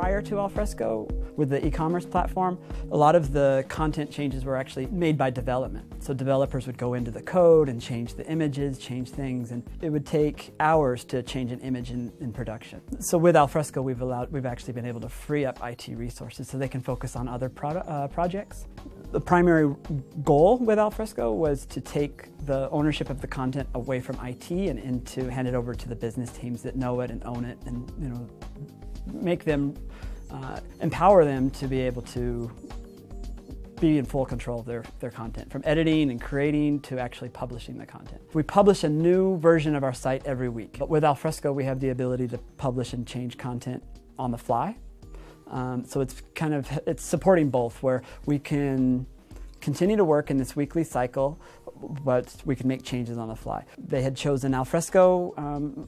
prior to Alfresco with the e-commerce platform. A lot of the content changes were actually made by development. So developers would go into the code and change the images, change things, and it would take hours to change an image in production. So with Alfresco, we've actually been able to free up IT resources so they can focus on other projects. The primary goal with Alfresco was to take the ownership of the content away from IT and to hand it over to the business teams that know it and own it, and make them, empower them to be able to be in full control of their content, from editing and creating to actually publishing the content. We publish a new version of our site every week, but with Alfresco we have the ability to publish and change content on the fly. So it's supporting both, where we can continue to work in this weekly cycle, but we can make changes on the fly. They had chosen Alfresco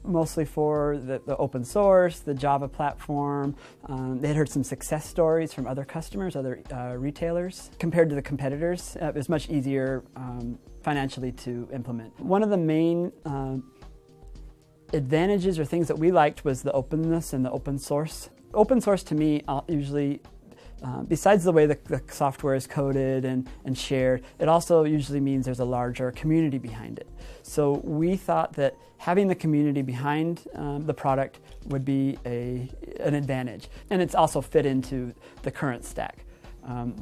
mostly for the open source, the Java platform. They had heard some success stories from other customers, other retailers. Compared to the competitors, it was much easier financially to implement. One of the main advantages or things that we liked was the openness and the open source. Open source to me usually, besides the way the software is coded and shared, it also usually means there's a larger community behind it. So we thought that having the community behind the product would be an advantage. And it's also fit into the current stack.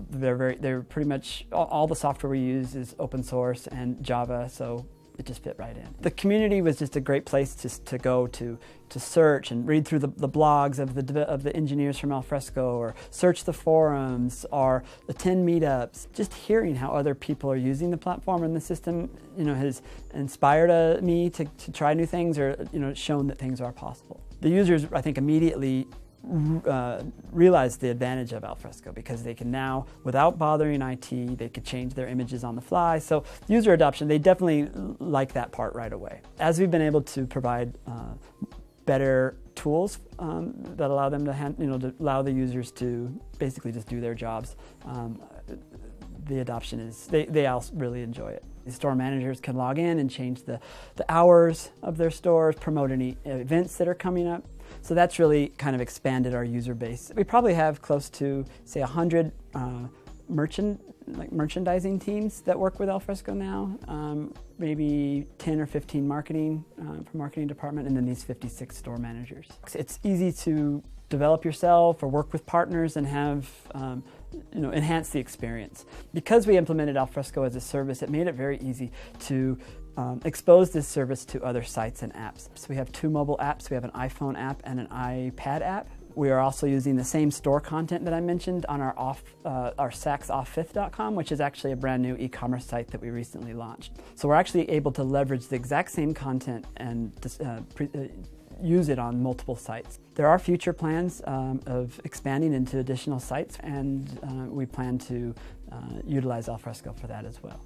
They're pretty much, all the software we use is open source and Java, so it just fit right in. The community was just a great place to go to search and read through the blogs of the engineers from Alfresco, or search the forums, or attend meetups. Just hearing how other people are using the platform and the system, has inspired me to try new things, or shown that things are possible. The users, I think, immediately realize the advantage of Alfresco, because they can now, without bothering IT, they could change their images on the fly. So user adoption, they definitely like that part right away. As we've been able to provide better tools that allow them to allow the users to basically just do their jobs, the adoption is, they all really enjoy it. The store managers can log in and change the hours of their stores, promote any events that are coming up. So that's really kind of expanded our user base. We probably have close to, say, 100 merchandising teams that work with Alfresco now, maybe 10 or 15 marketing from marketing department, and then these 56 store managers. It's easy to develop yourself or work with partners and have enhance the experience. Because we implemented Alfresco as a service, it made it very easy to expose this service to other sites and apps. So we have 2 mobile apps. We have an iPhone app and an iPad app. We are also using the same store content that I mentioned on our SaksFifth.com, which is actually a brand new e-commerce site that we recently launched. So we're actually able to leverage the exact same content and use it on multiple sites. There are future plans of expanding into additional sites, and we plan to utilize Alfresco for that as well.